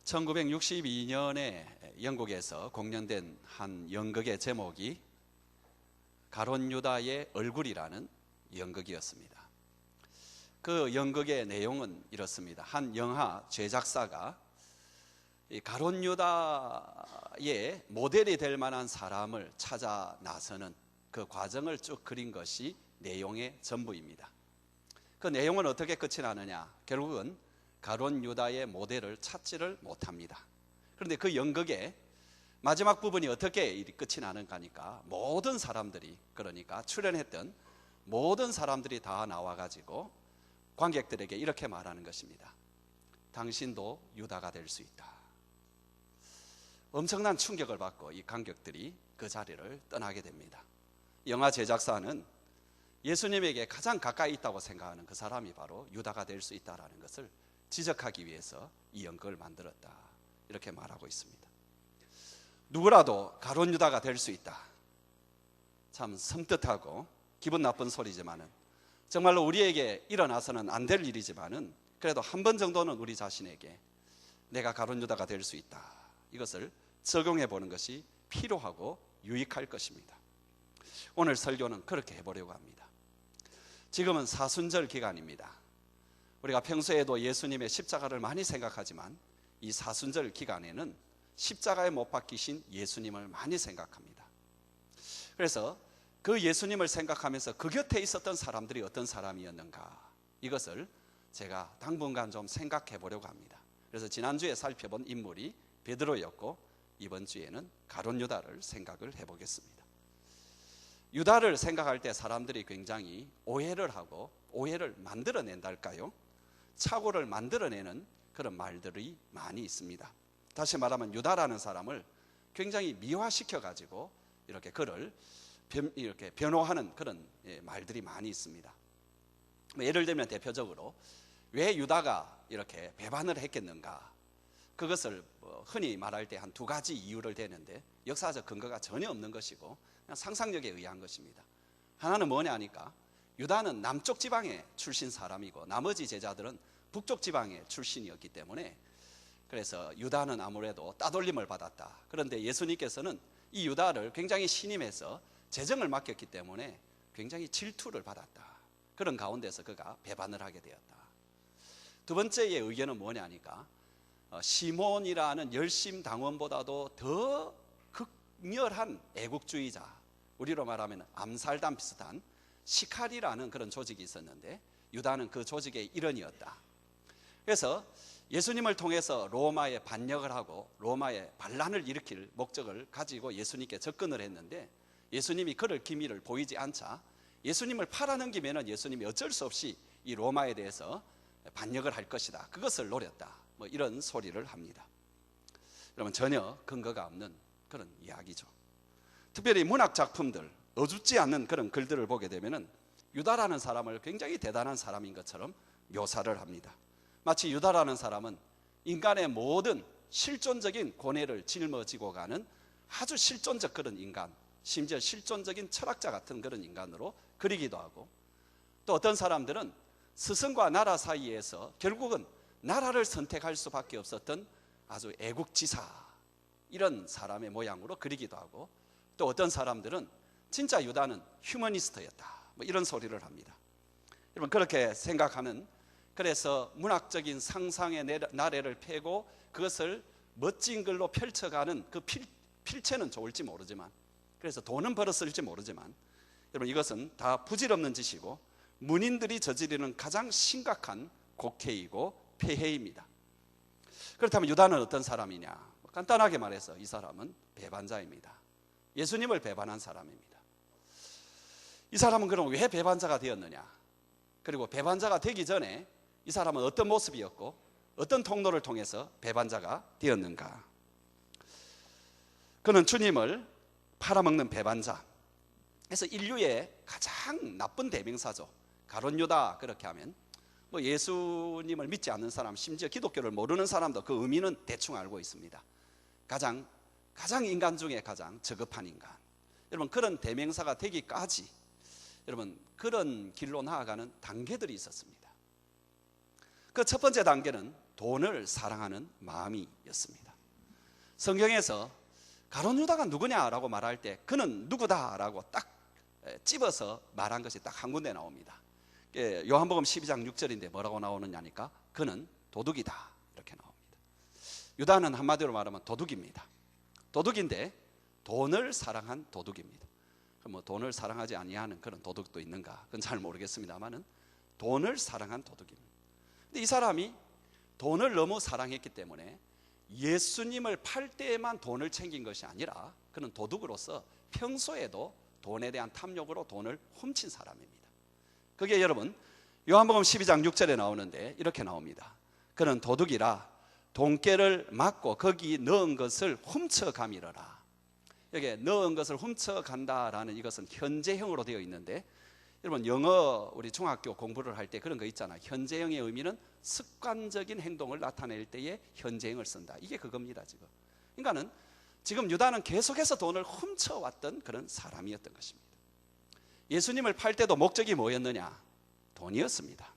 1962년에 영국에서 공연된 한 연극의 제목이 가룟 유다의 얼굴이라는 연극이었습니다. 그 연극의 내용은 이렇습니다. 한 영화 제작사가 이 가룟 유다의 모델이 될 만한 사람을 찾아 나서는 그 과정을 쭉 그린 것이 내용의 전부입니다. 그 내용은 어떻게 끝이 나느냐? 결국은 가룟 유다의 모델을 찾지를 못합니다. 그런데 그 연극의 마지막 부분이 어떻게 끝이 나는가 하니까 모든 사람들이, 그러니까 출연했던 모든 사람들이 다 나와가지고 관객들에게 이렇게 말하는 것입니다. 당신도 유다가 될 수 있다. 엄청난 충격을 받고 이 관객들이 그 자리를 떠나게 됩니다. 영화 제작사는 예수님에게 가장 가까이 있다고 생각하는 그 사람이 바로 유다가 될 수 있다는 것을 지적하기 위해서 이 연극을 만들었다, 이렇게 말하고 있습니다. 누구라도 가룟 유다가 될 수 있다. 참 섬뜩하고 기분 나쁜 소리지만은, 정말로 우리에게 일어나서는 안 될 일이지만은, 그래도 한 번 정도는 우리 자신에게 내가 가룟 유다가 될 수 있다, 이것을 적용해 보는 것이 필요하고 유익할 것입니다. 오늘 설교는 그렇게 해보려고 합니다. 지금은 사순절 기간입니다. 우리가 평소에도 예수님의 십자가를 많이 생각하지만 이 사순절 기간에는 십자가에 못 박히신 예수님을 많이 생각합니다. 그래서 그 예수님을 생각하면서 그 곁에 있었던 사람들이 어떤 사람이었는가, 이것을 제가 당분간 좀 생각해 보려고 합니다. 그래서 지난주에 살펴본 인물이 베드로였고, 이번 주에는 가룟 유다를 생각을 해보겠습니다. 유다를 생각할 때 사람들이 굉장히 오해를 하고 오해를 만들어낸달까요? 착오를 만들어내는 그런 말들이 많이 있습니다. 다시 말하면 유다라는 사람을 굉장히 미화시켜가지고 이렇게 그를 이렇게 변호하는 그런 말들이 많이 있습니다. 예를 들면 대표적으로 왜 유다가 이렇게 배반을 했겠는가, 그것을 흔히 말할 때 한 두 가지 이유를 대는데 역사적 근거가 전혀 없는 것이고 그냥 상상력에 의한 것입니다. 하나는 뭐냐 하니까 유다는 남쪽 지방의 출신 사람이고 나머지 제자들은 북쪽 지방의 출신이었기 때문에, 그래서 유다는 아무래도 따돌림을 받았다. 그런데 예수님께서는 이 유다를 굉장히 신임해서 재정을 맡겼기 때문에 굉장히 질투를 받았다. 그런 가운데서 그가 배반을 하게 되었다. 두 번째의 의견은 뭐냐 하니까 시몬이라는 열심 당원보다도 더 극렬한 애국주의자, 우리로 말하면 암살단 비슷한 시칼이라는 그런 조직이 있었는데 유다는 그 조직의 일원이었다. 그래서 예수님을 통해서 로마에 반역을 하고 로마에 반란을 일으킬 목적을 가지고 예수님께 접근을 했는데 예수님이 그럴 기미를 보이지 않자 예수님을 팔아넘기면 예수님이 어쩔 수 없이 이 로마에 대해서 반역을 할 것이다, 그것을 노렸다, 이런 소리를 합니다. 여러분, 전혀 근거가 없는 그런 이야기죠. 특별히 문학 작품들, 어줍지 않는 그런 글들을 보게 되면은 유다라는 사람을 굉장히 대단한 사람인 것처럼 묘사를 합니다. 마치 유다라는 사람은 인간의 모든 실존적인 고뇌를 짊어지고 가는 아주 실존적 그런 인간, 심지어 실존적인 철학자 같은 그런 인간으로 그리기도 하고, 또 어떤 사람들은 스승과 나라 사이에서 결국은 나라를 선택할 수밖에 없었던 아주 애국지사, 이런 사람의 모양으로 그리기도 하고, 또 어떤 사람들은 진짜 유다는 휴머니스트였다, 이런 소리를 합니다. 여러분, 그렇게 생각하는, 그래서 문학적인 상상의 나래를 펴고 그것을 멋진 글로 펼쳐가는 그 필체는 좋을지 모르지만, 그래서 돈은 벌었을지 모르지만, 여러분, 이것은 다 부질없는 짓이고 문인들이 저지르는 가장 심각한 곡해이고 폐해입니다. 그렇다면 유다는 어떤 사람이냐? 간단하게 말해서 이 사람은 배반자입니다. 예수님을 배반한 사람입니다. 이 사람은 그럼 왜 배반자가 되었느냐? 그리고 배반자가 되기 전에 이 사람은 어떤 모습이었고 어떤 통로를 통해서 배반자가 되었는가? 그는 주님을 팔아먹는 배반자, 그래서 인류의 가장 나쁜 대명사죠. 가룟 유다, 그렇게 하면 예수님을 믿지 않는 사람, 심지어 기독교를 모르는 사람도 그 의미는 대충 알고 있습니다. 가장 인간 중에 가장 저급한 인간. 여러분, 그런 대명사가 되기까지 여러분 그런 길로 나아가는 단계들이 있었습니다. 그 첫 번째 단계는 돈을 사랑하는 마음이었습니다. 성경에서 가룟 유다가 누구냐라고 말할 때 그는 누구다라고 딱 찝어서 말한 것이 딱 한 군데 나옵니다. 요한복음 12장 6절인데 뭐라고 나오느냐니까 그는 도둑이다 이렇게 나옵니다. 유다는 한마디로 말하면 도둑입니다. 도둑인데 돈을 사랑한 도둑입니다. 뭐 돈을 사랑하지 아니하는 그런 도둑도 있는가 그건 잘 모르겠습니다만은 돈을 사랑한 도둑입니다. 근데 이 사람이 돈을 너무 사랑했기 때문에 예수님을 팔 때에만 돈을 챙긴 것이 아니라 그는 도둑으로서 평소에도 돈에 대한 탐욕으로 돈을 훔친 사람입니다. 그게 여러분 요한복음 12장 6절에 나오는데 이렇게 나옵니다. 그는 도둑이라 돈깨를 맞고 거기 넣은 것을 훔쳐가미러라. 여기에 넣은 것을 훔쳐간다라는 이것은 현재형으로 되어 있는데 여러분 영어 우리 중학교 공부를 할 때 그런 거 있잖아요. 현재형의 의미는 습관적인 행동을 나타낼 때에 현재형을 쓴다. 이게 그겁니다 지금. 그러니까는 지금 유다는 계속해서 돈을 훔쳐왔던 그런 사람이었던 것입니다. 예수님을 팔 때도 목적이 뭐였느냐? 돈이었습니다.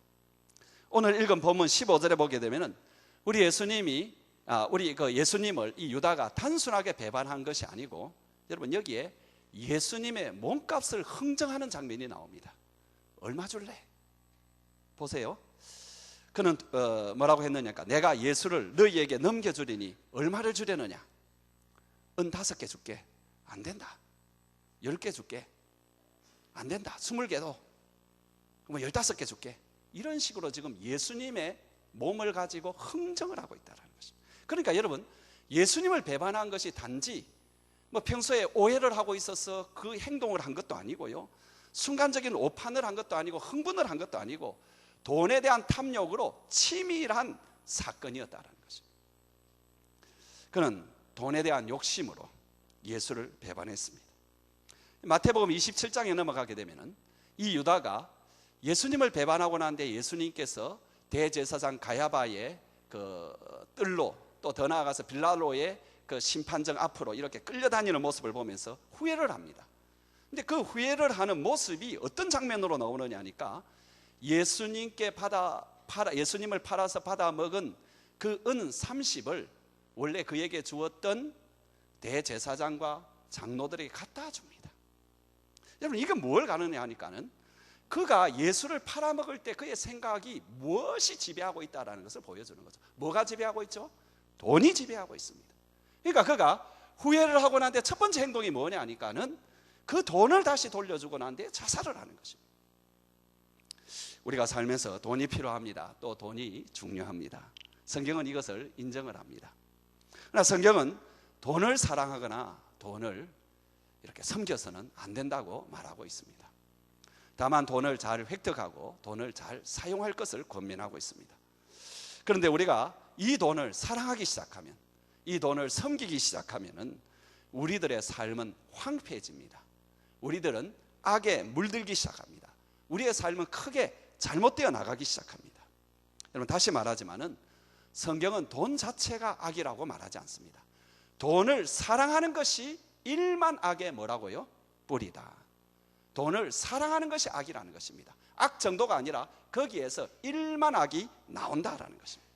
오늘 읽은 본문 15절에 보게 되면은 우리 예수님이 우리 그 예수님을 이 유다가 단순하게 배반한 것이 아니고 여러분 여기에 예수님의 몸값을 흥정하는 장면이 나옵니다. 얼마 줄래? 보세요. 그는 뭐라고 했느냐니까 내가 예수를 너희에게 넘겨주리니 얼마를 주려느냐? 은 5개 줄게. 안 된다. 10개 줄게. 안 된다. 20개도. 그럼 15개 줄게. 이런 식으로 지금 예수님의 몸을 가지고 흥정을 하고 있다는 것입니다. 그러니까 여러분 예수님을 배반한 것이 단지 뭐 평소에 오해를 하고 있어서 그 행동을 한 것도 아니고요, 순간적인 오판을 한 것도 아니고 흥분을 한 것도 아니고 돈에 대한 탐욕으로 치밀한 사건이었다는 것입니다. 그는 돈에 대한 욕심으로 예수를 배반했습니다. 마태복음 27장에 넘어가게 되면은 이 유다가 예수님을 배반하고 난 뒤에 예수님께서 대제사장 가야바의 그 뜰로 또 더 나아가서 빌라도의 그 심판정 앞으로 이렇게 끌려다니는 모습을 보면서 후회를 합니다. 근데 그 후회를 하는 모습이 어떤 장면으로 나오느냐 하니까 예수님을 팔아서 받아 먹은 그 은 30을 원래 그에게 주었던 대제사장과 장로들에게 갖다 줍니다. 여러분 이건 뭘 가느냐 하니까는 그가 예수를 팔아먹을 때 그의 생각이 무엇이 지배하고 있다는 것을 보여주는 거죠. 뭐가 지배하고 있죠? 돈이 지배하고 있습니다. 그러니까 그가 후회를 하고 난 뒤에 첫 번째 행동이 뭐냐 하니까는 그 돈을 다시 돌려주고 난 뒤에 자살을 하는 것입니다. 우리가 살면서 돈이 필요합니다. 또 돈이 중요합니다. 성경은 이것을 인정을 합니다. 그러나 성경은 돈을 사랑하거나 돈을 이렇게 섬겨서는 안 된다고 말하고 있습니다. 다만 돈을 잘 획득하고 돈을 잘 사용할 것을 권면하고 있습니다. 그런데 우리가 이 돈을 사랑하기 시작하면, 이 돈을 섬기기 시작하면은 우리들의 삶은 황폐해집니다. 우리들은 악에 물들기 시작합니다. 우리의 삶은 크게 잘못되어 나가기 시작합니다. 여러분 다시 말하지만은 성경은 돈 자체가 악이라고 말하지 않습니다. 돈을 사랑하는 것이 일만 악의 뭐라고요? 뿌리다. 돈을 사랑하는 것이 악이라는 것입니다. 악 정도가 아니라 거기에서 일만 악이 나온다라는 것입니다.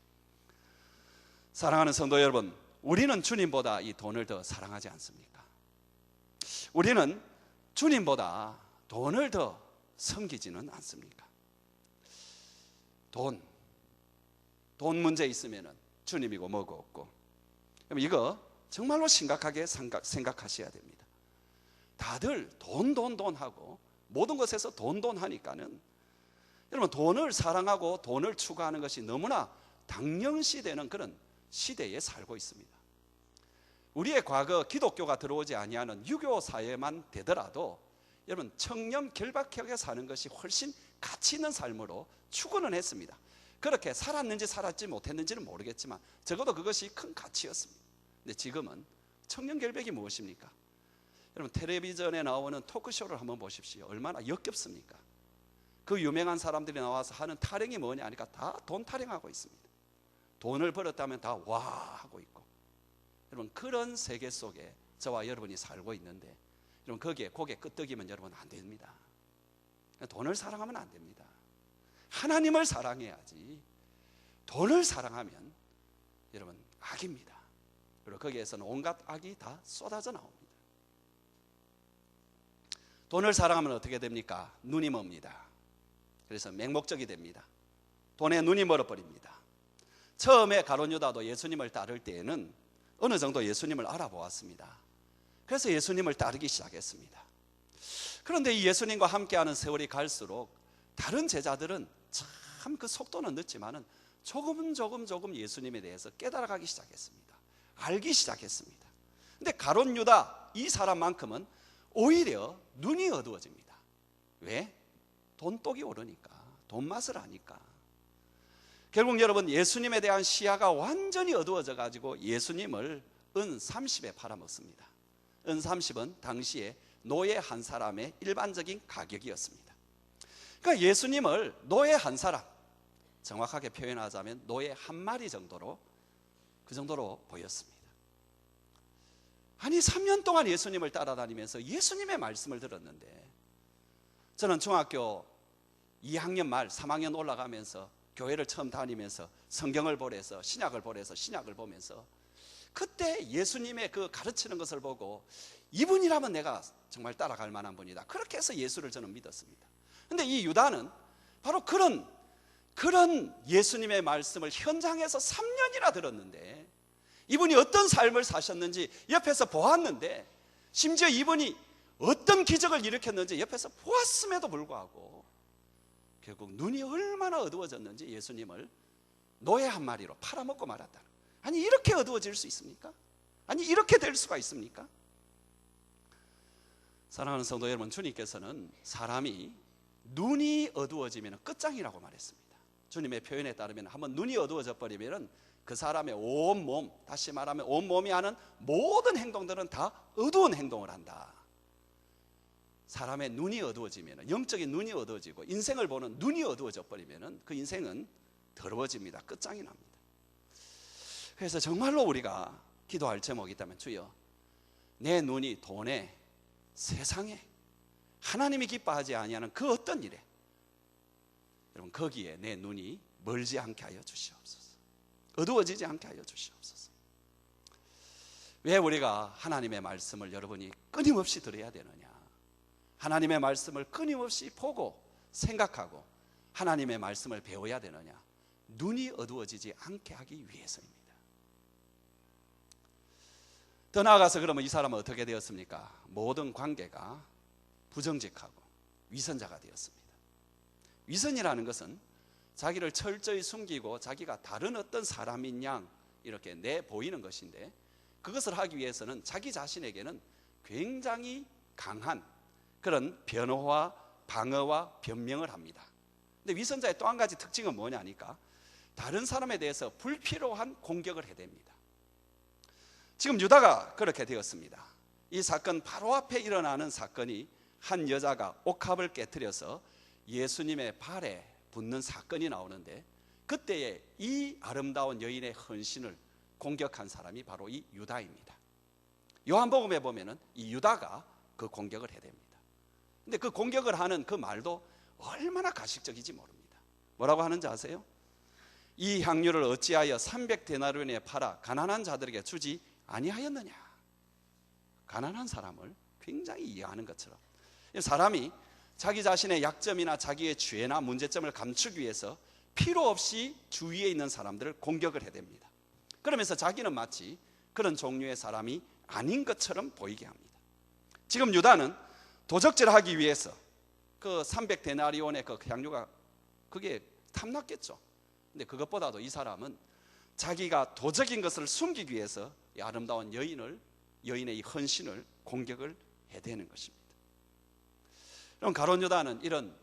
사랑하는 성도 여러분, 우리는 주님보다 이 돈을 더 사랑하지 않습니까? 우리는 주님보다 돈을 더 섬기지는 않습니까? 돈 문제 있으면 주님이고 뭐고 없고. 이거 정말로 심각하게 생각하셔야 됩니다. 다들 돈 하고 모든 것에서 돈 하니까는 여러분 돈을 사랑하고 돈을 추구하는 것이 너무나 당연시되는 그런 시대에 살고 있습니다. 우리의 과거 기독교가 들어오지 아니하는 유교 사회만 되더라도 여러분 청렴 결박하게 사는 것이 훨씬 가치 있는 삶으로 추구는 했습니다. 그렇게 살았는지 살았지 못했는지는 모르겠지만 적어도 그것이 큰 가치였습니다. 근데 지금은 청렴 결백이 무엇입니까? 여러분 텔레비전에 나오는 토크쇼를 한번 보십시오. 얼마나 역겹습니까? 그 유명한 사람들이 나와서 하는 타령이 뭐냐 하니까 다 돈 타령하고 있습니다. 돈을 벌었다면 다 와 하고 있고. 여러분 그런 세계 속에 저와 여러분이 살고 있는데 여러분 거기에 고개 끄덕이면 여러분 안 됩니다. 돈을 사랑하면 안 됩니다. 하나님을 사랑해야지. 돈을 사랑하면 여러분 악입니다. 그리고 거기에서는 온갖 악이 다 쏟아져 나옵니다. 돈을 사랑하면 어떻게 됩니까? 눈이 멉니다. 그래서 맹목적이 됩니다. 돈에 눈이 멀어버립니다. 처음에 가룟 유다도 예수님을 따를 때에는 어느 정도 예수님을 알아보았습니다. 그래서 예수님을 따르기 시작했습니다. 그런데 이 예수님과 함께하는 세월이 갈수록 다른 제자들은 참 그 속도는 늦지만은 조금 예수님에 대해서 깨달아가기 시작했습니다. 알기 시작했습니다. 근데 가룟 유다 이 사람만큼은 오히려 눈이 어두워집니다. 왜? 돈독이 오르니까, 돈 맛을 아니까. 결국 여러분 예수님에 대한 시야가 완전히 어두워져 가지고 예수님을 은 30에 팔아먹습니다. 은 30은 당시에 노예 한 사람의 일반적인 가격이었습니다. 그러니까 예수님을 노예 한 사람, 정확하게 표현하자면 노예 한 마리 정도로, 그 정도로 보였습니다. 아니 3년 동안 예수님을 따라다니면서 예수님의 말씀을 들었는데, 저는 중학교 2학년 말 3학년 올라가면서 교회를 처음 다니면서 성경을 보래서 신약을 보면서 그때 예수님의 그 가르치는 것을 보고 이분이라면 내가 정말 따라갈 만한 분이다, 그렇게 해서 예수를 저는 믿었습니다. 그런데 이 유다는 바로 그런 예수님의 말씀을 현장에서 3년이나 들었는데, 이분이 어떤 삶을 사셨는지 옆에서 보았는데, 심지어 이분이 어떤 기적을 일으켰는지 옆에서 보았음에도 불구하고 결국 눈이 얼마나 어두워졌는지 예수님을 노예 한 마리로 팔아먹고 말았다. 아니 이렇게 어두워질 수 있습니까? 아니 이렇게 될 수가 있습니까? 사랑하는 성도 여러분, 주님께서는 사람이 눈이 어두워지면 끝장이라고 말했습니다. 주님의 표현에 따르면 한번 눈이 어두워져 버리면 그 사람의 온몸, 다시 말하면 온몸이 하는 모든 행동들은 다 어두운 행동을 한다. 사람의 눈이 어두워지면, 영적인 눈이 어두워지고 인생을 보는 눈이 어두워져 버리면 그 인생은 더러워집니다. 끝장이 납니다. 그래서 정말로 우리가 기도할 제목이 있다면, 주여 내 눈이 돈에, 세상에, 하나님이 기뻐하지 아니하는 그 어떤 일에, 여러분 거기에 내 눈이 멀지 않게 하여 주시옵소서. 어두워지지 않게 하여 주시옵소서. 왜 우리가 하나님의 말씀을 여러분이 끊임없이 들어야 되느냐? 하나님의 말씀을 끊임없이 보고 생각하고 하나님의 말씀을 배워야 되느냐? 눈이 어두워지지 않게 하기 위해서입니다. 더 나아가서 그러면 이 사람은 어떻게 되었습니까? 모든 관계가 부정직하고 위선자가 되었습니다. 위선이라는 것은 자기를 철저히 숨기고 자기가 다른 어떤 사람인 양 이렇게 내보이는 것인데, 그것을 하기 위해서는 자기 자신에게는 굉장히 강한 그런 변호와 방어와 변명을 합니다. 근데 위선자의 또 한 가지 특징은 뭐냐니까, 다른 사람에 대해서 불필요한 공격을 해댑니다. 지금 유다가 그렇게 되었습니다. 이 사건 바로 앞에 일어나는 사건이 한 여자가 옥합을 깨뜨려서 예수님의 발에 붙는 사건이 나오는데, 그때에 이 아름다운 여인의 헌신을 공격한 사람이 바로 이 유다입니다. 요한복음에 보면은 이 유다가 그 공격을 해댑니다. 근데 그 공격을 하는 그 말도 얼마나 가식적인지 모릅니다. 뭐라고 하는지 아세요? 이 향유를 어찌하여 300데나리온에 팔아 가난한 자들에게 주지 아니하였느냐? 가난한 사람을 굉장히 이해하는 것처럼, 사람이 자기 자신의 약점이나 자기의 죄나 문제점을 감추기 위해서 필요 없이 주위에 있는 사람들을 공격을 해댑니다. 그러면서 자기는 마치 그런 종류의 사람이 아닌 것처럼 보이게 합니다. 지금 유다는 도적질하기 위해서 그 300데나리온의 그 향유가 그게 탐났겠죠. 근데 그것보다도 이 사람은 자기가 도적인 것을 숨기기 위해서 이 아름다운 여인의 이 헌신을 공격을 해대는 것입니다. 그럼 가룟 유다는 이런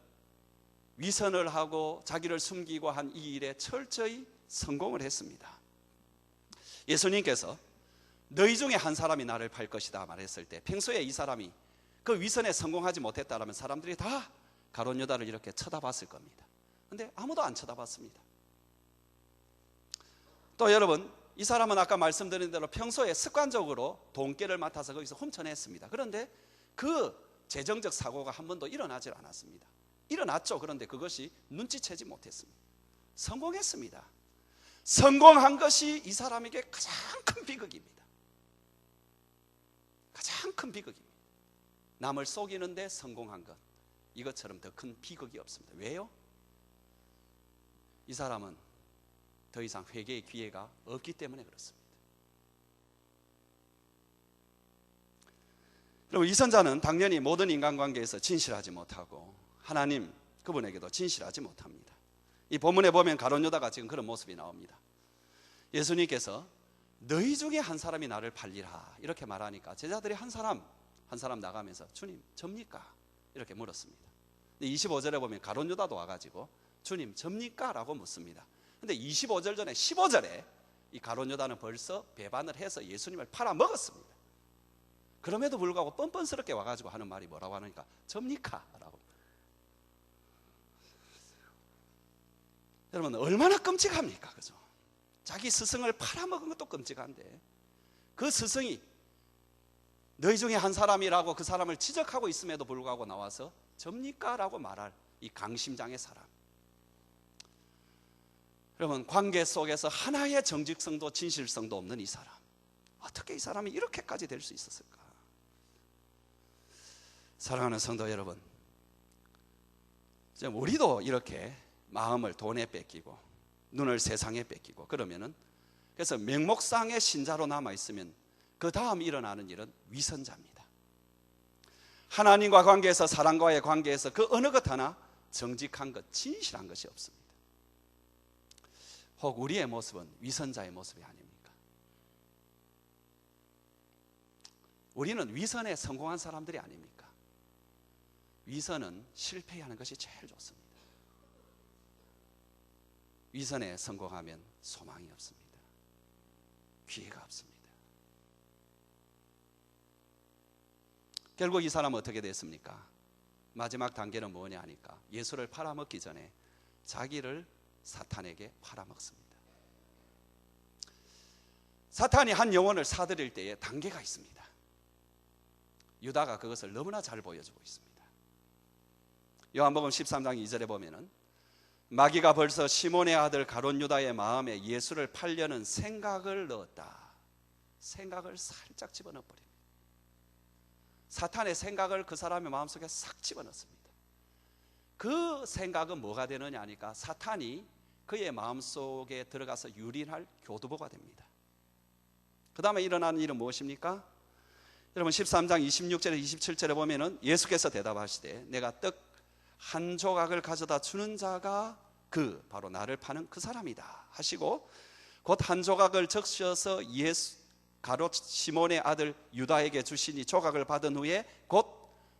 위선을 하고 자기를 숨기고 한 이 일에 철저히 성공을 했습니다. 예수님께서 너희 중에 한 사람이 나를 팔 것이다 말했을 때, 평소에 이 사람이 그 위선에 성공하지 못했다면 사람들이 다 가룟 유다를 이렇게 쳐다봤을 겁니다. 그런데 아무도 안 쳐다봤습니다. 또 여러분, 이 사람은 아까 말씀드린 대로 평소에 습관적으로 돈깨를 맡아서 거기서 훔쳐냈습니다. 그런데 그 재정적 사고가 한 번도 일어나지 않았습니다. 일어났죠. 그런데 그것이 눈치채지 못했습니다. 성공했습니다. 성공한 것이 이 사람에게 가장 큰 비극입니다. 가장 큰 비극입니다. 남을 속이는데 성공한 것, 이것처럼 더 큰 비극이 없습니다. 왜요? 이 사람은 더 이상 회개의 기회가 없기 때문에 그렇습니다. 그리고 이 선자는 당연히 모든 인간관계에서 진실하지 못하고 하나님 그분에게도 진실하지 못합니다. 이 본문에 보면 가룟 유다가 지금 그런 모습이 나옵니다. 예수님께서 너희 중에 한 사람이 나를 팔리라 이렇게 말하니까 제자들이 한 사람 나가면서 주님 접니까? 이렇게 물었습니다. 25절에 보면 가룟 유다도 와가지고 주님 접니까? 라고 묻습니다. 근데 25절 전에 15절에 이 가룟 유다는 벌써 배반을 해서 예수님을 팔아먹었습니다. 그럼에도 불구하고 뻔뻔스럽게 와가지고 하는 말이 뭐라고 하니까 접니까? 라고. 여러분 얼마나 끔찍합니까? 그죠? 자기 스승을 팔아먹은 것도 끔찍한데 그 스승이 너희 중에 한 사람이라고 그 사람을 지적하고 있음에도 불구하고 나와서 접니까? 라고 말할 이 강심장의 사람. 여러분 관계 속에서 하나의 정직성도 진실성도 없는 이 사람, 어떻게 이 사람이 이렇게까지 될 수 있었을까? 사랑하는 성도 여러분, 우리도 이렇게 마음을 돈에 뺏기고 눈을 세상에 뺏기고 그러면은, 그래서 명목상의 신자로 남아있으면 그 다음 일어나는 일은 위선자입니다. 하나님과 관계에서, 사람과의 관계에서 그 어느 것 하나 정직한 것, 진실한 것이 없습니다. 혹 우리의 모습은 위선자의 모습이 아닙니까? 우리는 위선에 성공한 사람들이 아닙니까? 위선은 실패하는 것이 제일 좋습니다. 위선에 성공하면 소망이 없습니다. 기회가 없습니다. 결국 이 사람은 어떻게 됐습니까? 마지막 단계는 뭐냐 하니까 예수를 팔아먹기 전에 자기를 사탄에게 팔아먹습니다. 사탄이 한 영혼을 사들일 때에 단계가 있습니다. 유다가 그것을 너무나 잘 보여주고 있습니다. 요한복음 13장 2절에 보면은 마귀가 벌써 시몬의 아들 가룟 유다의 마음에 예수를 팔려는 생각을 넣었다. 생각을 살짝 집어넣어 버립니다. 사탄의 생각을 그 사람의 마음속에 싹 집어넣습니다. 그 생각은 뭐가 되느냐 하니까 사탄이 그의 마음속에 들어가서 유린할 교두보가 됩니다. 그 다음에 일어나는 일은 무엇입니까? 여러분 13장 26절에 27절에 보면은 예수께서 대답하시되 내가 떡 한 조각을 가져다 주는 자가 그 바로 나를 파는 그 사람이다 하시고, 곧 한 조각을 적셔서 가롯 시몬의 아들 유다에게 주시니 조각을 받은 후에 곧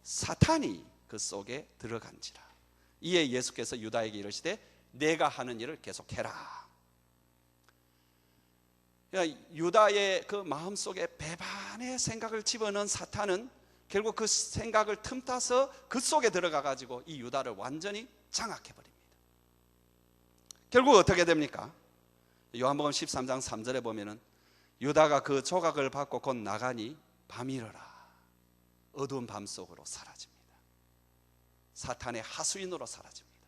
사탄이 그 속에 들어간지라. 이에 예수께서 유다에게 이르시되 내가 하는 일을 계속해라. 유다의 그 마음속에 배반의 생각을 집어넣은 사탄은 결국 그 생각을 틈타서 그 속에 들어가 가지고 이 유다를 완전히 장악해 버립니다. 결국 어떻게 됩니까? 요한복음 13장 3절에 보면은 유다가 그 조각을 받고 곧 나가니 밤이러라. 어두운 밤 속으로 사라집니다. 사탄의 하수인으로 사라집니다.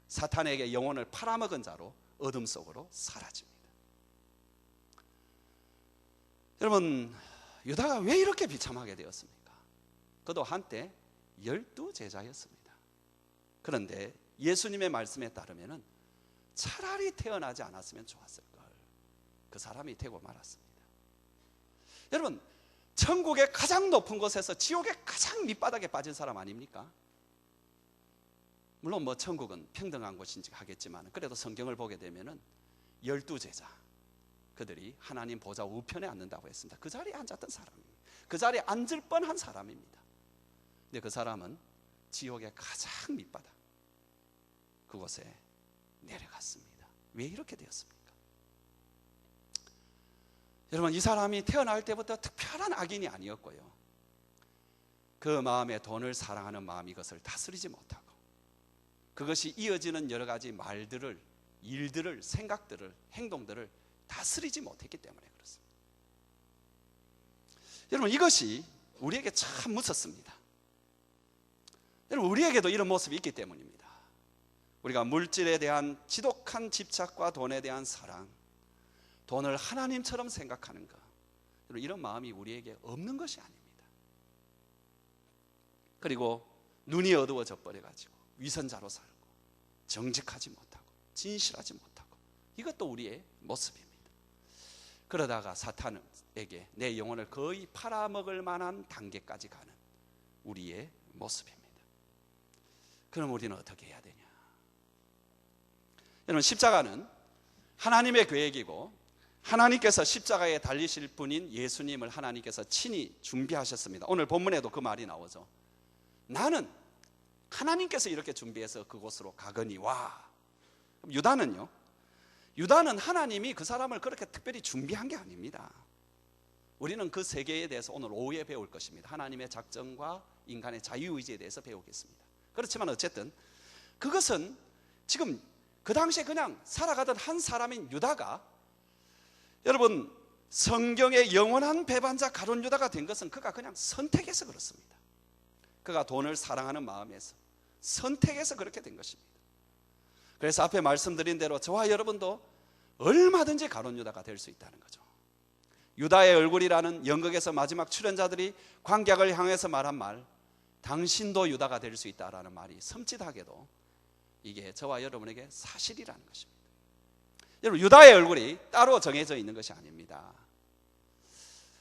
사탄에게 영혼을 팔아먹은 자로 어둠 속으로 사라집니다. 여러분, 유다가 왜 이렇게 비참하게 되었습니까? 그도 한때 12제자였습니다. 그런데 예수님의 말씀에 따르면 차라리 태어나지 않았으면 좋았을 걸. 그 사람이 되고 말았습니다. 여러분, 천국의 가장 높은 곳에서 지옥의 가장 밑바닥에 빠진 사람 아닙니까? 물론 뭐 천국은 평등한 곳인지 하겠지만 그래도 성경을 보게 되면은 12제자, 그들이 하나님 보좌 우편에 앉는다고 했습니다. 그 자리에 앉았던 사람입니다. 그 자리에 앉을 뻔한 사람입니다. 근데 그 사람은 지옥의 가장 밑바닥 그곳에 내려갔습니다. 왜 이렇게 되었습니까? 여러분, 이 사람이 태어날 때부터 특별한 악인이 아니었고요, 그 마음에 돈을 사랑하는 마음, 이것을 다스리지 못하고 그것이 이어지는 여러 가지 말들을, 일들을, 생각들을, 행동들을 다스리지 못했기 때문에 그렇습니다. 여러분, 이것이 우리에게 참 무섭습니다. 여러분, 우리에게도 이런 모습이 있기 때문입니다. 우리가 물질에 대한 지독한 집착과 돈에 대한 사랑, 돈을 하나님처럼 생각하는 것, 이런 마음이 우리에게 없는 것이 아닙니다. 그리고 눈이 어두워져 버려가지고 위선자로 살고 정직하지 못하고 진실하지 못하고, 이것도 우리의 모습입니다. 그러다가 사탄에게 내 영혼을 거의 팔아먹을 만한 단계까지 가는 우리의 모습입니다. 그럼 우리는 어떻게 해야 되냐? 여러분, 십자가는 하나님의 계획이고 하나님께서 십자가에 달리실 분인 예수님을 하나님께서 친히 준비하셨습니다. 오늘 본문에도 그 말이 나오죠. 나는 하나님께서 이렇게 준비해서 그곳으로 가거니와. 유다는요? 유다는 하나님이 그 사람을 그렇게 특별히 준비한 게 아닙니다. 우리는 그 세계에 대해서 오늘 오후에 배울 것입니다. 하나님의 작정과 인간의 자유의지에 대해서 배우겠습니다. 그렇지만 어쨌든 그것은 지금 그 당시에 그냥 살아가던 한 사람인 유다가, 여러분, 성경의 영원한 배반자 가룟 유다가 된 것은 그가 그냥 선택해서 그렇습니다. 그가 돈을 사랑하는 마음에서 선택해서 그렇게 된 것입니다. 그래서 앞에 말씀드린 대로 저와 여러분도 얼마든지 가룟 유다가 될 수 있다는 거죠. 유다의 얼굴이라는 연극에서 마지막 출연자들이 관객을 향해서 말한 말, 당신도 유다가 될 수 있다라는 말이 섬찟하게도 이게 저와 여러분에게 사실이라는 것입니다. 여러분, 유다의 얼굴이 따로 정해져 있는 것이 아닙니다.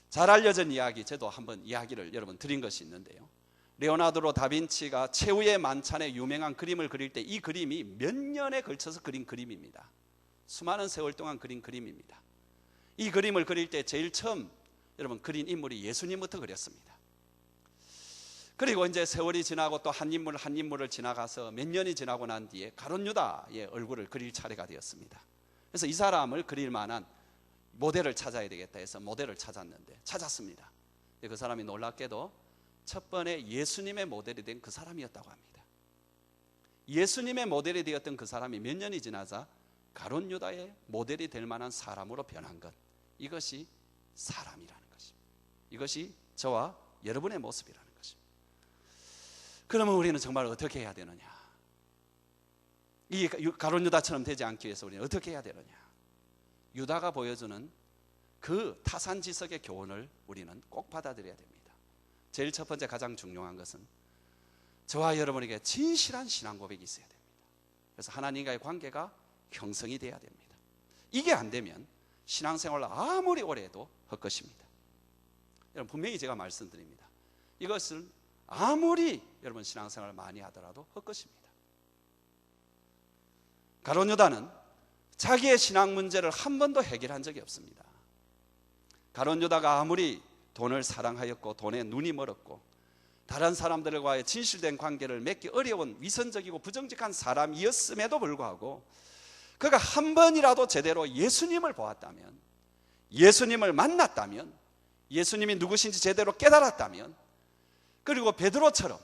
잘 알려진 이야기, 저도 한번 이야기를 여러분 드린 것이 있는데요. 레오나르도 다빈치가 최후의 만찬에 유명한 그림을 그릴 때 이 그림이 몇 년에 걸쳐서 그린 그림입니다. 수많은 세월 동안 그린 그림입니다. 이 그림을 그릴 때 제일 처음 여러분 그린 인물이 예수님부터 그렸습니다. 그리고 이제 세월이 지나고 또 한 인물을 지나가서 몇 년이 지나고 난 뒤에 가룟 유다의 얼굴을 그릴 차례가 되었습니다. 그래서 이 사람을 그릴 만한 모델을 찾아야 되겠다 해서 모델을 찾았습니다. 그 사람이 놀랍게도 첫 번에 예수님의 모델이 된 그 사람이었다고 합니다. 예수님의 모델이 되었던 그 사람이 몇 년이 지나자 가룟 유다의 모델이 될 만한 사람으로 변한 것, 이것이 사람이라는 것입니다. 이것이 저와 여러분의 모습이라는 것입니다. 그러면 우리는 정말 어떻게 해야 되느냐? 이 가룟 유다처럼 되지 않기 위해서 우리는 어떻게 해야 되느냐? 유다가 보여주는 그 타산지석의 교훈을 우리는 꼭 받아들여야 됩니다. 제일 첫 번째 가장 중요한 것은 저와 여러분에게 진실한 신앙 고백이 있어야 됩니다. 그래서 하나님과의 관계가 형성이 돼야 됩니다. 이게 안 되면 신앙생활을 아무리 오래 해도 헛것입니다. 여러분, 분명히 제가 말씀드립니다. 이것을 아무리 여러분 신앙생활을 많이 하더라도 헛것입니다. 가룟 유다는 자기의 신앙 문제를 한 번도 해결한 적이 없습니다. 가룟 유다가 아무리 돈을 사랑하였고 돈에 눈이 멀었고 다른 사람들과의 진실된 관계를 맺기 어려운 위선적이고 부정직한 사람이었음에도 불구하고 그가 한 번이라도 제대로 예수님을 보았다면, 예수님을 만났다면, 예수님이 누구신지 제대로 깨달았다면, 그리고 베드로처럼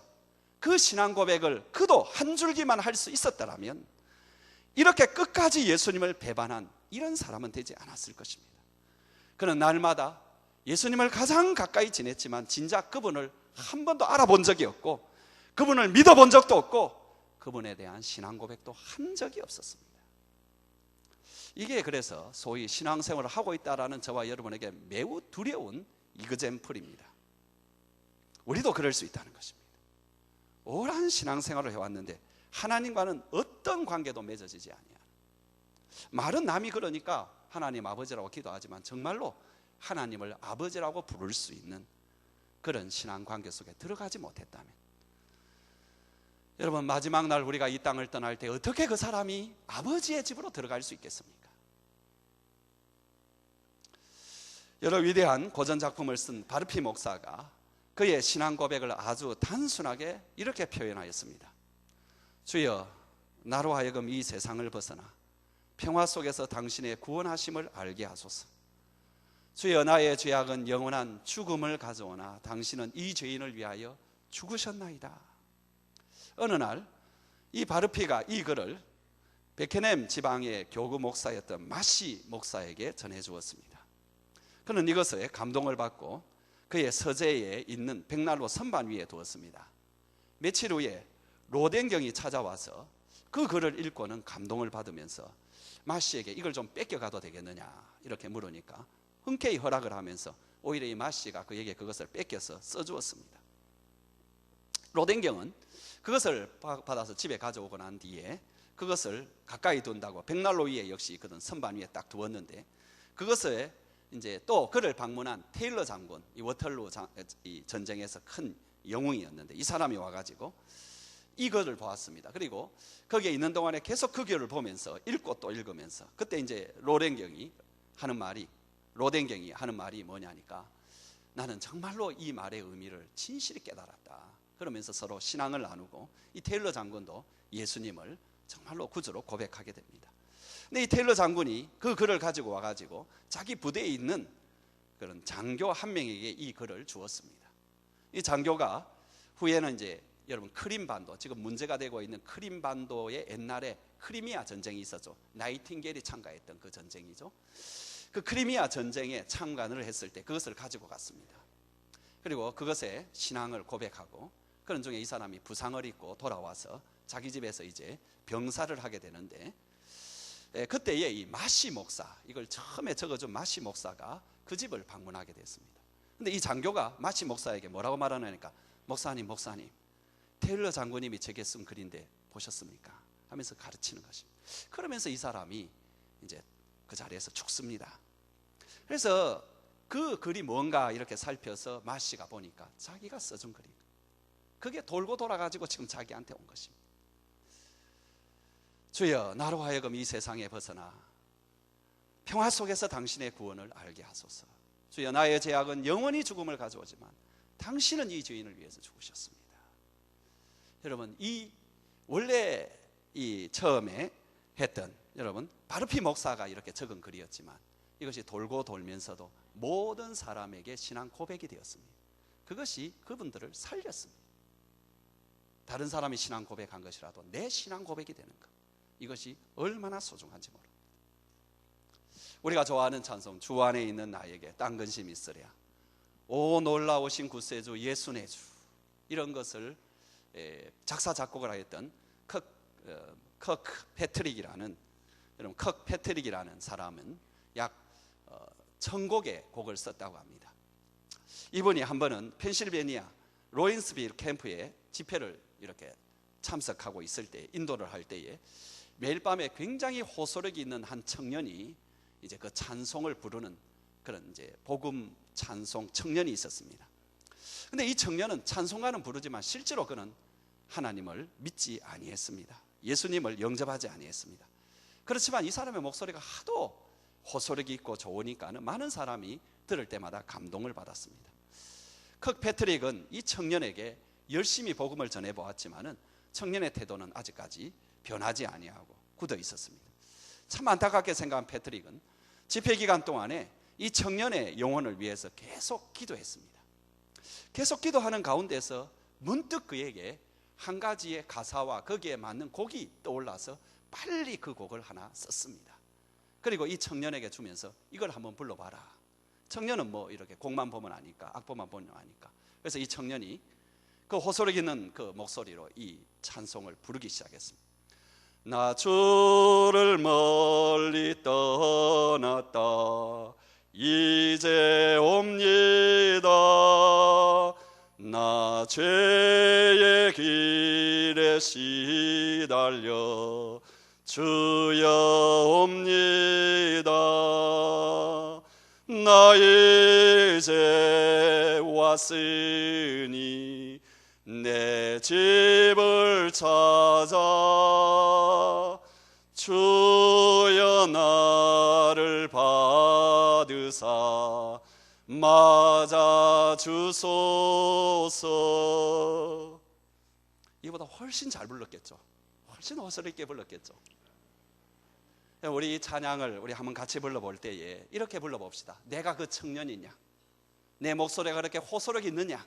그 신앙 고백을 그도 한 줄기만 할 수 있었더라면 이렇게 끝까지 예수님을 배반한 이런 사람은 되지 않았을 것입니다. 그는 날마다 예수님을 가장 가까이 지냈지만 진작 그분을 한 번도 알아본 적이 없고 그분을 믿어본 적도 없고 그분에 대한 신앙 고백도 한 적이 없었습니다. 이게 그래서 소위 신앙생활을 하고 있다라는 저와 여러분에게 매우 두려운 이그젬플입니다. 우리도 그럴 수 있다는 것입니다. 오랜 신앙생활을 해왔는데 하나님과는 어떤 관계도 맺어지지 아니하는, 말은 남이 그러니까 하나님 아버지라고 기도하지만 정말로 하나님을 아버지라고 부를 수 있는 그런 신앙 관계 속에 들어가지 못했다면, 여러분, 마지막 날 우리가 이 땅을 떠날 때 어떻게 그 사람이 아버지의 집으로 들어갈 수 있겠습니까? 여러 위대한 고전 작품을 쓴 바르피 목사가 그의 신앙 고백을 아주 단순하게 이렇게 표현하였습니다. 주여, 나로 하여금 이 세상을 벗어나 평화 속에서 당신의 구원하심을 알게 하소서. 주여, 나의 죄악은 영원한 죽음을 가져오나 당신은 이 죄인을 위하여 죽으셨나이다. 어느 날 이 바르피가 이 글을 베케넴 지방의 교구 목사였던 마시 목사에게 전해주었습니다. 그는 이것에 감동을 받고 그의 서재에 있는 백난로 선반 위에 두었습니다. 며칠 후에 로댕경이 찾아와서 그 글을 읽고는 감동을 받으면서 마씨에게 이걸 좀 뺏겨가도 되겠느냐 이렇게 물으니까 흔쾌히 허락을 하면서 오히려 이 마씨가 그에게 그것을 뺏겨서 써주었습니다. 로댕경은 그것을 받아서 집에 가져오고 난 뒤에 그것을 가까이 둔다고 벽난로 위에 역시 그런 선반 위에 딱 두었는데, 그것을 이제 또 그를 방문한 테일러 장군, 이 워털루 이 전쟁에서 큰 영웅이었는데 이 사람이 와가지고 이 글을 보았습니다. 그리고 거기에 있는 동안에 계속 그 글을 보면서 읽고 또 읽으면서, 그때 이제 로댕경이 하는 말이 뭐냐니까, 나는 정말로 이 말의 의미를 진실히 깨달았다. 그러면서 서로 신앙을 나누고 이 테일러 장군도 예수님을 정말로 구주로 고백하게 됩니다. 근데 이 테일러 장군이 그 글을 가지고 와가지고 자기 부대에 있는 그런 장교 한 명에게 이 글을 주었습니다. 이 장교가 후에는 이제 여러분 크림반도, 지금 문제가 되고 있는 크림반도에 옛날에 크리미아 전쟁이 있었죠. 나이팅게일이 참가했던 그 전쟁이죠. 그 크리미아 전쟁에 참관을 했을 때 그것을 가지고 갔습니다. 그리고 그것에 신앙을 고백하고, 그런 중에 이 사람이 부상을 입고 돌아와서 자기 집에서 이제 병사를 하게 되는데, 그때에 이 마시 목사, 이걸 처음에 적어준 마시 목사가 그 집을 방문하게 됐습니다. 근데 이 장교가 마시 목사에게 뭐라고 말하냐니까, 목사님 테일러 장군님이 제게 쓴 글인데 보셨습니까? 하면서 가르치는 것입니다. 그러면서 이 사람이 이제 그 자리에서 죽습니다. 그래서 그 글이 뭔가 이렇게 살펴서 마씨가 보니까 자기가 써준 글이, 그게 돌고 돌아가지고 지금 자기한테 온 것입니다. 주여, 나로 하여금 이 세상에 벗어나 평화 속에서 당신의 구원을 알게 하소서. 주여, 나의 죄악은 영원히 죽음을 가져오지만 당신은 이 죄인을 위해서 죽으셨습니다. 여러분, 이 원래 이 처음에 했던 여러분 바르피 목사가 이렇게 적은 글이었지만 이것이 돌고 돌면서도 모든 사람에게 신앙 고백이 되었습니다. 그것이 그분들을 살렸습니다. 다른 사람이 신앙 고백한 것이라도 내 신앙 고백이 되는 것, 이것이 얼마나 소중한지 모릅니다. 우리가 좋아하는 찬송, 주 안에 있는 나에게 딴 근심이 있으랴, 오 놀라우신 구세주 예수 내 주, 이런 것을 작사 작곡을 하였던 컥 패트릭이라는 사람은 약 1000곡의 곡을 썼다고 합니다. 이분이 한 번은 펜실베니아 로인스빌 캠프에 집회를 이렇게 참석하고 있을 때, 인도를 할 때에 매일 밤에 굉장히 호소력이 있는 한 청년이 이제 그 찬송을 부르는 그런 이제 복음 찬송 청년이 있었습니다. 근데 이 청년은 찬송가는 부르지만 실제로 그는 하나님을 믿지 아니했습니다. 예수님을 영접하지 아니했습니다. 그렇지만 이 사람의 목소리가 하도 호소력이 있고 좋으니까는 많은 사람이 들을 때마다 감동을 받았습니다. 컥 패트릭은 이 청년에게 열심히 복음을 전해 보았지만은 청년의 태도는 아직까지 변하지 아니하고 굳어 있었습니다. 참 안타깝게 생각한 패트릭은 집회 기간 동안에 이 청년의 영혼을 위해서 계속 기도했습니다. 계속 기도하는 가운데서 문득 그에게 한 가지의 가사와 거기에 맞는 곡이 떠올라서 빨리 그 곡을 하나 썼습니다. 그리고 이 청년에게 주면서 이걸 한번 불러봐라. 청년은 뭐 이렇게 곡만 보면 아니까, 악보만 보면 아니까. 그래서 이 청년이 그 호소력 있는 그 목소리로 이 찬송을 부르기 시작했습니다. 나 주를 멀리 떠났다 이제 옵니다. 나 죄의 길에 시달려 주여 옵니다. 나 이제 왔으니 내 집을 찾아 주여 나를 받으사 맞아 주소서. 이보다 훨씬 잘 불렀겠죠. 훨씬 호소력 있게 불렀겠죠. 우리 찬양을 우리 한번 같이 불러볼 때에 이렇게 불러봅시다. 내가 그 청년이냐, 내 목소리가 그렇게 호소력 있느냐,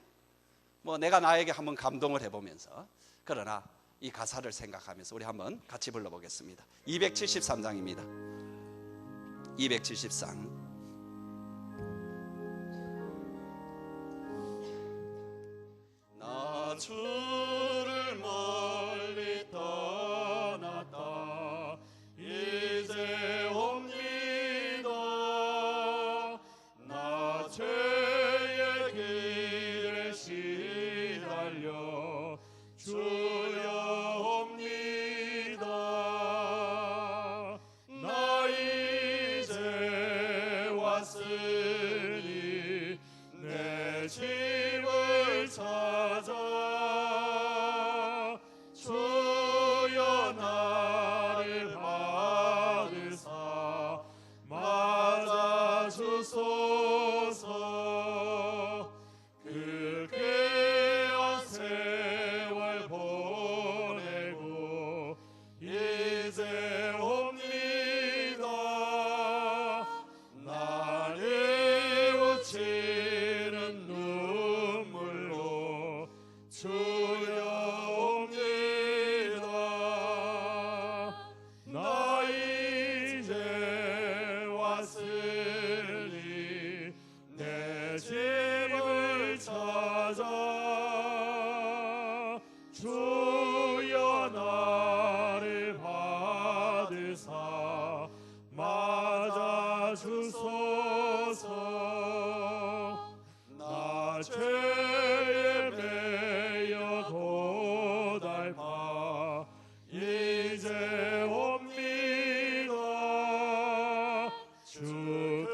뭐 내가 나에게 한번 감동을 해보면서, 그러나 이 가사를 생각하면서 우리 한번 같이 불러보겠습니다. 273장입니다. 273. 나 주를 멀리 떠났다 주소서. 나 죄에 매여 고달파 이제 옵니다. 주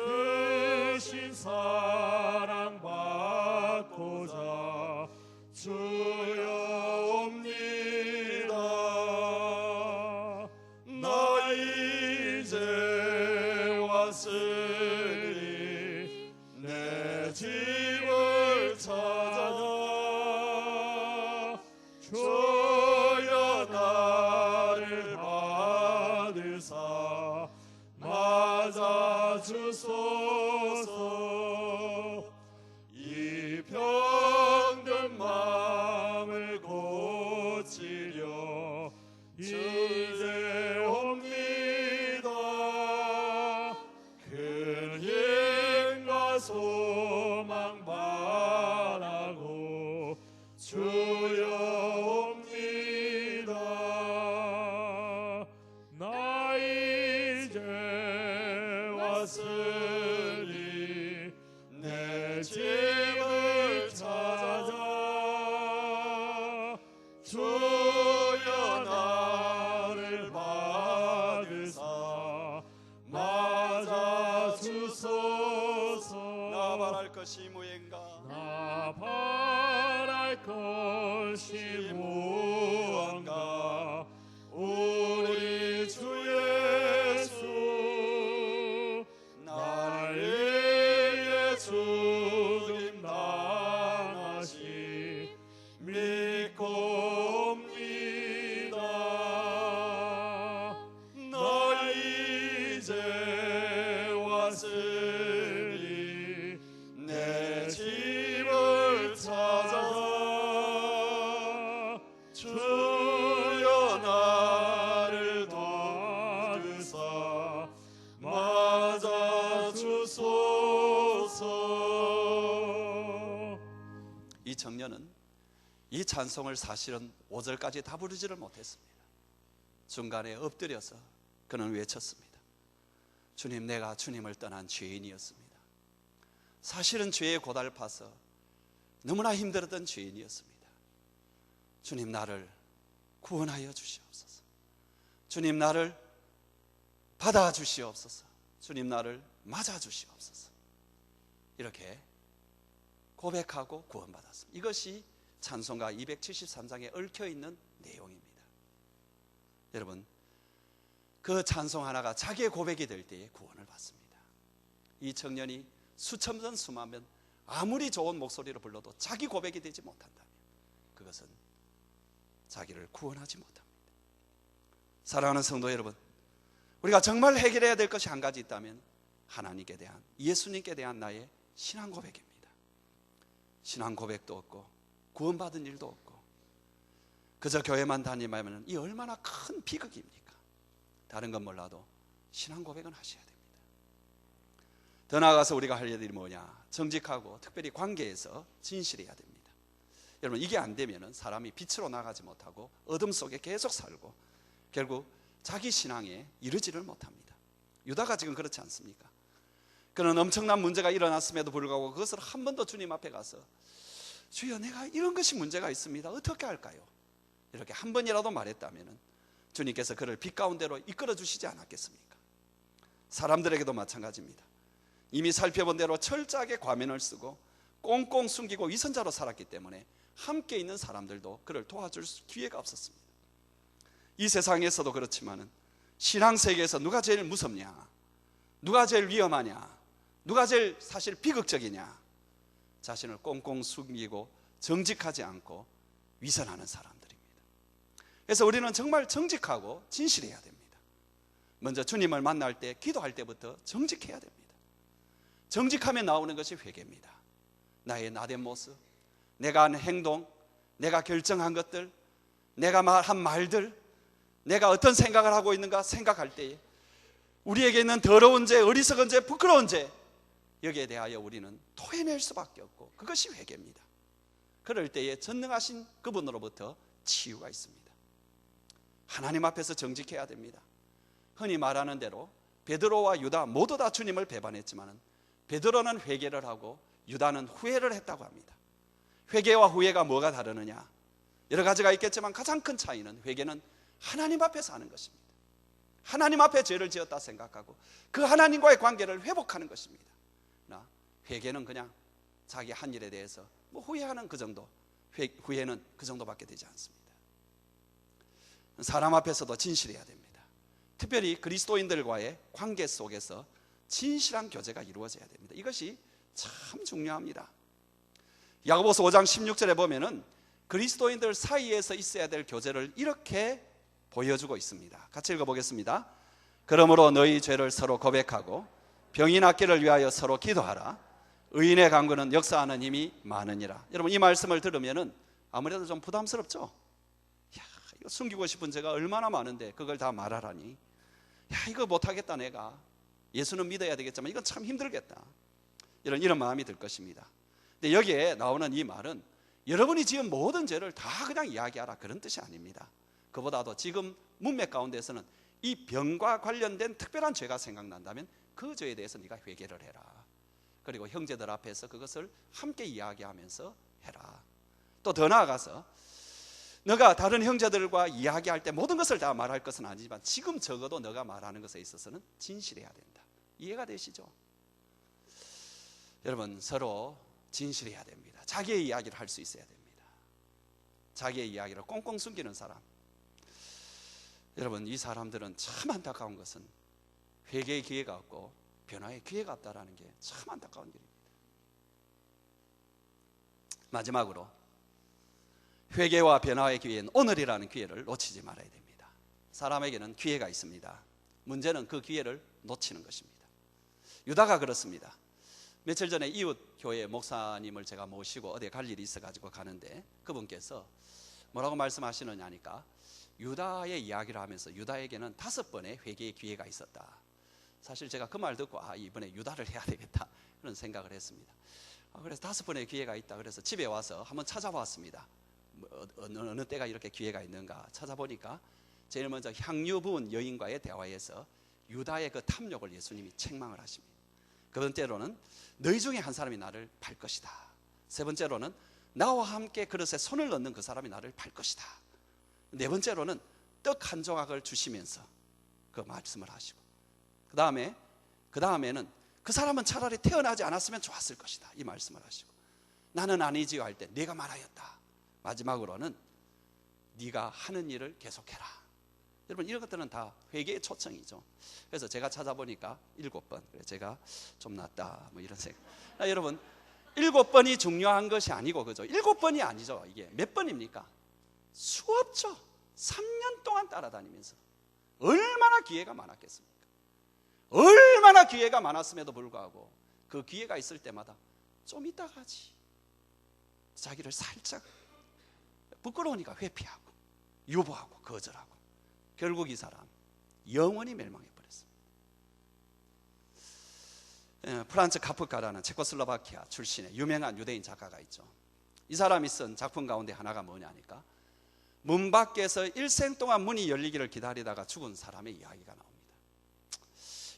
크신 사랑 받고자 주여 옵니다. 나 이제 왔으니 내 집을 찾아 주여 나를 받으사 맞아 주소서. 이 병든 마음을 고치려 이제 옵니다. 큰 힘과 소망 바라고 주여 옵니다. 나 이제 왔으니 내 집을 찾아 주여 나를 받으사 맞아 주소서. 나 바랄 것이 무엇인가? 나 바랄 것이 무언가? 우리 주 예수 나를 위해 죽임 당하시 믿고 옵니다. 나 이제 왔으니 내 집을 찾아 주여 나를 도와주사 맞아 주소서. 이 청년은 이 찬송을 사실은 5절까지 다 부르지를 못했습니다. 중간에 엎드려서 그는 외쳤습니다. 주님, 내가 주님을 떠난 죄인이었습니다. 사실은 죄에 고달파서 너무나 힘들었던 죄인이었습니다. 주님, 나를 구원하여 주시옵소서. 주님, 나를 받아 주시옵소서. 주님, 나를 맞아 주시옵소서. 이렇게 고백하고 구원받았습니다. 이것이 찬송가 273장에 얽혀있는 내용입니다. 여러분, 그 찬송 하나가 자기의 고백이 될 때에 구원을 받습니다. 이 청년이 수천 번 수만 번 아무리 좋은 목소리로 불러도 자기 고백이 되지 못한다면 그것은 자기를 구원하지 못합니다. 사랑하는 성도 여러분, 우리가 정말 해결해야 될 것이 한 가지 있다면 하나님께 대한, 예수님께 대한 나의 신앙 고백입니다. 신앙 고백도 없고 구원받은 일도 없고 그저 교회만 다니면 이 얼마나 큰 비극입니까? 다른 건 몰라도 신앙 고백은 하셔야 됩니다. 더 나아가서 우리가 할 일이 뭐냐? 정직하고 특별히 관계에서 진실해야 됩니다. 여러분, 이게 안 되면 사람이 빛으로 나가지 못하고 어둠 속에 계속 살고 결국 자기 신앙에 이르지를 못합니다. 유다가 지금 그렇지 않습니까? 그는 엄청난 문제가 일어났음에도 불구하고 그것을 한 번도 주님 앞에 가서 주여, 내가 이런 것이 문제가 있습니다. 어떻게 할까요? 이렇게 한 번이라도 말했다면 주님께서 그를 빛 가운데로 이끌어 주시지 않았겠습니까? 사람들에게도 마찬가지입니다. 이미 살펴본 대로 철저하게 과면을 쓰고 꽁꽁 숨기고 위선자로 살았기 때문에 함께 있는 사람들도 그를 도와줄 기회가 없었습니다. 이 세상에서도 그렇지만은 신앙 세계에서 누가 제일 무섭냐? 누가 제일 위험하냐? 누가 제일 사실 비극적이냐? 자신을 꽁꽁 숨기고 정직하지 않고 위선하는 사람들입니다. 그래서 우리는 정말 정직하고 진실해야 됩니다. 먼저 주님을 만날 때, 기도할 때부터 정직해야 됩니다. 정직하면 나오는 것이 회개입니다. 나의 나된 모습, 내가 한 행동, 내가 결정한 것들, 내가 한 말들, 내가 어떤 생각을 하고 있는가 생각할 때에 우리에게 있는 더러운 죄, 어리석은 죄, 부끄러운 죄, 여기에 대하여 우리는 토해낼 수밖에 없고 그것이 회개입니다. 그럴 때에 전능하신 그분으로부터 치유가 있습니다. 하나님 앞에서 정직해야 됩니다. 흔히 말하는 대로 베드로와 유다 모두 다 주님을 배반했지만 베드로는 회개를 하고 유다는 후회를 했다고 합니다. 회개와 후회가 뭐가 다르느냐? 여러 가지가 있겠지만 가장 큰 차이는 회개는 하나님 앞에서 하는 것입니다. 하나님 앞에 죄를 지었다 생각하고 그 하나님과의 관계를 회복하는 것입니다. 그러나 회개는 그냥 자기 한 일에 대해서 후회하는 그 정도, 후회는 그 정도밖에 되지 않습니다. 사람 앞에서도 진실해야 됩니다. 특별히 그리스도인들과의 관계 속에서 진실한 교제가 이루어져야 됩니다. 이것이 참 중요합니다. 야고보서 5장 16절에 보면은 그리스도인들 사이에서 있어야 될 교제를 이렇게 보여주고 있습니다. 같이 읽어보겠습니다. 그러므로 너희 죄를 서로 고백하고 병이 낫기를 위하여 서로 기도하라. 의인의 간구는 역사하는 힘이 많으니라. 여러분, 이 말씀을 들으면은 아무래도 좀 부담스럽죠? 야, 이거 숨기고 싶은 죄가 얼마나 많은데 그걸 다 말하라니. 야, 이거 못하겠다. 내가 예수는 믿어야 되겠지만 이건 참 힘들겠다. 이런 마음이 들 것입니다. 근데 여기에 나오는 이 말은 여러분이 지은 모든 죄를 다 그냥 이야기하라, 그런 뜻이 아닙니다. 그보다도 지금 문맥 가운데서는 이 병과 관련된 특별한 죄가 생각난다면 그 죄에 대해서 네가 회개를 해라. 그리고 형제들 앞에서 그것을 함께 이야기하면서 해라. 또 더 나아가서 너가 다른 형제들과 이야기할 때 모든 것을 다 말할 것은 아니지만 지금 적어도 너가 말하는 것에 있어서는 진실해야 된다. 이해가 되시죠? 여러분, 서로 진실해야 됩니다. 자기의 이야기를 할 수 있어야 됩니다. 자기의 이야기를 꽁꽁 숨기는 사람, 여러분, 이 사람들은 참 안타까운 것은 회개의 기회가 없고 변화의 기회가 없다는 게 참 안타까운 일입니다. 마지막으로 회개와 변화의 기회는 오늘이라는 기회를 놓치지 말아야 됩니다. 사람에게는 기회가 있습니다. 문제는 그 기회를 놓치는 것입니다. 유다가 그렇습니다. 며칠 전에 이웃 교회 목사님을 제가 모시고 어디에 갈 일이 있어가지고 가는데 그분께서 뭐라고 말씀하시느냐 하니까 유다의 이야기를 하면서 유다에게는 5번의 회개의 기회가 있었다. 사실 제가 그 말 듣고 이번에 유다를 해야 되겠다 그런 생각을 했습니다. 그래서 5번의 기회가 있다. 그래서 집에 와서 한번 찾아봤습니다. 어느 때가 이렇게 기회가 있는가 찾아보니까 제일 먼저 향유 부은 여인과의 대화에서 유다의 그 탐욕을 예수님이 책망을 하십니다. 그 번째로는 너희 중에 한 사람이 나를 팔 것이다. 세 번째로는 나와 함께 그릇에 손을 넣는 그 사람이 나를 팔 것이다. 네 번째로는 떡 한 조각을 주시면서 그 말씀을 하시고 그 다음에는 그 사람은 차라리 태어나지 않았으면 좋았을 것이다. 이 말씀을 하시고 나는 아니지요 할 때 네가 말하였다. 마지막으로는 네가 하는 일을 계속해라. 여러분, 이런 것들은 다 회개의 초청이죠. 그래서 제가 찾아보니까 7번. 제가 좀 낫다 뭐 이런 생각. 여러분, 7번이 중요한 것이 아니고, 그죠? 7번이 아니죠. 이게 몇 번입니까? 수없죠. 3년 동안 따라다니면서 얼마나 기회가 많았겠습니까? 얼마나 기회가 많았음에도 불구하고 그 기회가 있을 때마다 좀 이따 가지. 자기를 살짝 부끄러우니까 회피하고 유보하고 거절하고 결국 이 사람 영원히 멸망해버렸습니다. 프란츠 카프카라는 체코슬로바키아 출신의 유명한 유대인 작가가 있죠. 이 사람이 쓴 작품 가운데 하나가 뭐냐니까 문 밖에서 일생 동안 문이 열리기를 기다리다가 죽은 사람의 이야기가 나옵니다.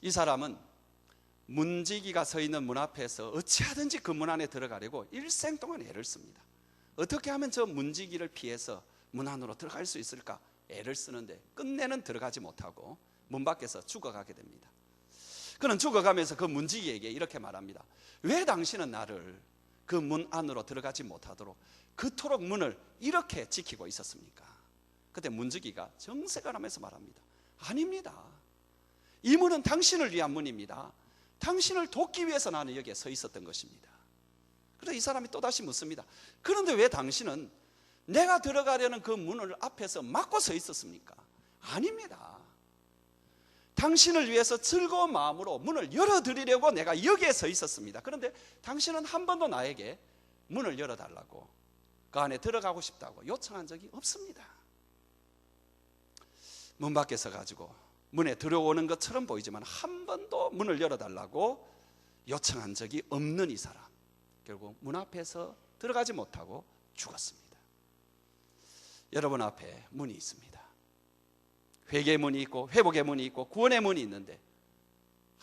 이 사람은 문지기가 서 있는 문 앞에서 어찌하든지 그 문 안에 들어가려고 일생 동안 애를 씁니다. 어떻게 하면 저 문지기를 피해서 문 안으로 들어갈 수 있을까 애를 쓰는데 끝내는 들어가지 못하고 문 밖에서 죽어가게 됩니다. 그는 죽어가면서 그 문지기에게 이렇게 말합니다. 왜 당신은 나를 그 문 안으로 들어가지 못하도록 그토록 문을 이렇게 지키고 있었습니까? 그때 문지기가 정색을 하면서 말합니다. 아닙니다. 이 문은 당신을 위한 문입니다. 당신을 돕기 위해서 나는 여기에 서 있었던 것입니다. 그래서 이 사람이 또다시 묻습니다. 그런데 왜 당신은 내가 들어가려는 그 문을 앞에서 막고 서 있었습니까? 아닙니다. 당신을 위해서 즐거운 마음으로 문을 열어드리려고 내가 여기에 서 있었습니다. 그런데 당신은 한 번도 나에게 문을 열어달라고 그 안에 들어가고 싶다고 요청한 적이 없습니다. 문 밖에 서가지고 문에 들어오는 것처럼 보이지만 한 번도 문을 열어달라고 요청한 적이 없는 이 사람, 결국 문 앞에서 들어가지 못하고 죽었습니다. 여러분 앞에 문이 있습니다. 회개의 문이 있고 회복의 문이 있고 구원의 문이 있는데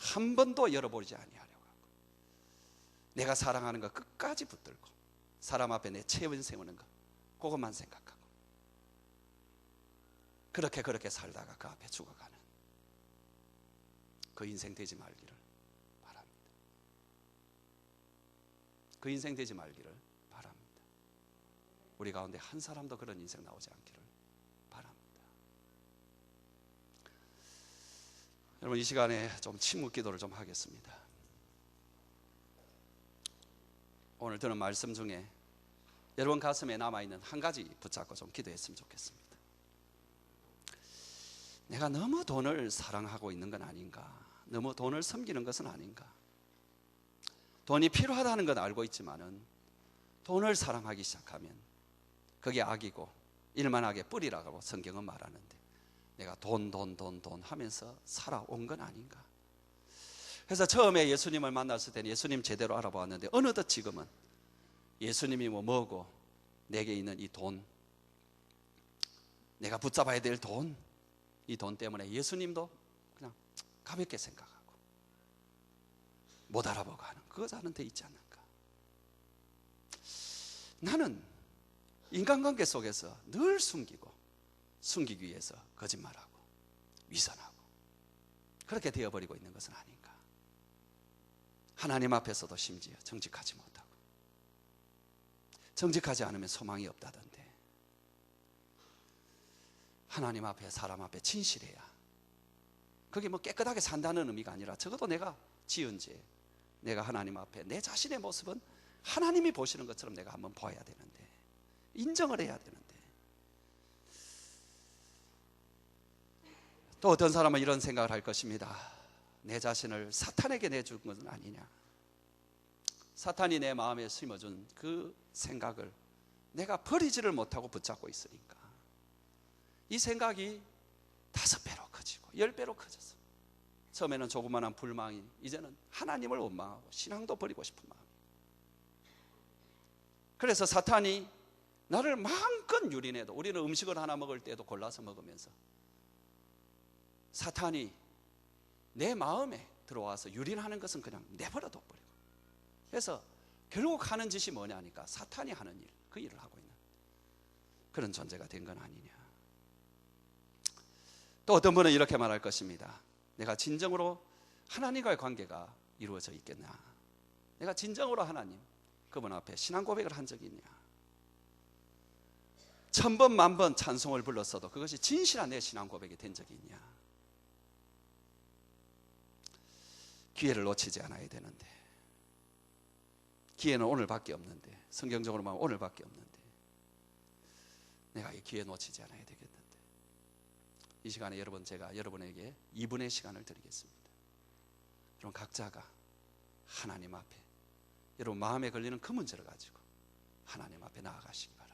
한 번도 열어보지 아니하려고 하고, 내가 사랑하는 거 끝까지 붙들고 사람 앞에 내 체면 세우는 거 그것만 생각하고 그렇게 살다가 그 앞에 죽어가는 그 인생 되지 말기를 바랍니다. 그 인생 되지 말기를 바랍니다. 우리 가운데 한 사람도 그런 인생 나오지 않기를 바랍니다. 여러분, 이 시간에 좀 침묵 기도를 좀 하겠습니다. 오늘 들은 말씀 중에 여러분 가슴에 남아있는 한 가지 붙잡고 좀 기도했으면 좋겠습니다. 내가 너무 돈을 사랑하고 있는 건 아닌가? 너무 돈을 섬기는 것은 아닌가? 돈이 필요하다는 건 알고 있지만은 돈을 사랑하기 시작하면 그게 악이고 일만하게 뿌리라고 성경은 말하는데, 내가 돈 하면서 살아온 건 아닌가? 그래서 처음에 예수님을 만났을 때는 예수님 제대로 알아보았는데, 어느덧 지금은 예수님이 뭐고 내게 있는 이 돈, 내가 붙잡아야 될 돈, 이 돈 때문에 예수님도 그냥 가볍게 생각하고 못 알아보고 하는, 그것 하는 데 있지 않는가? 나는 인간관계 속에서 늘 숨기기 위해서 거짓말하고 위선하고 그렇게 되어버리고 있는 것은 아닌가? 하나님 앞에서도 심지어 정직하지 못하고, 정직하지 않으면 소망이 없다던데, 하나님 앞에 사람 앞에 진실해야, 그게 뭐 깨끗하게 산다는 의미가 아니라 적어도 내가 지은 죄, 내가 하나님 앞에 내 자신의 모습은 하나님이 보시는 것처럼 내가 한번 봐야 되는데, 인정을 해야 되는데, 또 어떤 사람은 이런 생각을 할 것입니다. 내 자신을 사탄에게 내준 것은 아니냐? 사탄이 내 마음에 심어준 그 생각을 내가 버리지를 못하고 붙잡고 있으니까 이 생각이 5배로 커지고 10배로 커져서, 처음에는 조그마한 불망이 이제는 하나님을 원망하고 신앙도 버리고 싶은 마음. 그래서 사탄이 나를 마음껏 유린해도, 우리는 음식을 하나 먹을 때도 골라서 먹으면서 사탄이 내 마음에 들어와서 유린하는 것은 그냥 내버려 둬버리고, 그래서 결국 하는 짓이 뭐냐니까 사탄이 하는 일, 그 일을 하고 있는 그런 존재가 된 건 아니냐. 또 어떤 분은 이렇게 말할 것입니다. 내가 진정으로 하나님과의 관계가 이루어져 있겠냐? 내가 진정으로 하나님, 그분 앞에 신앙 고백을 한 적이 있냐? 1000번 만번 찬송을 불렀어도 그것이 진실한 내 신앙 고백이 된 적이 있냐? 기회를 놓치지 않아야 되는데, 기회는 오늘밖에 없는데, 성경적으로 말하면 오늘밖에 없는데 내가 이 기회 놓치지 않아야 되겠는데, 이 시간에 여러분, 제가 여러분에게 2분의 시간을 드리겠습니다. 여러분 각자가 하나님 앞에 여러분 마음에 걸리는 그 문제를 가지고 하나님 앞에 나아가시기 바랍니다.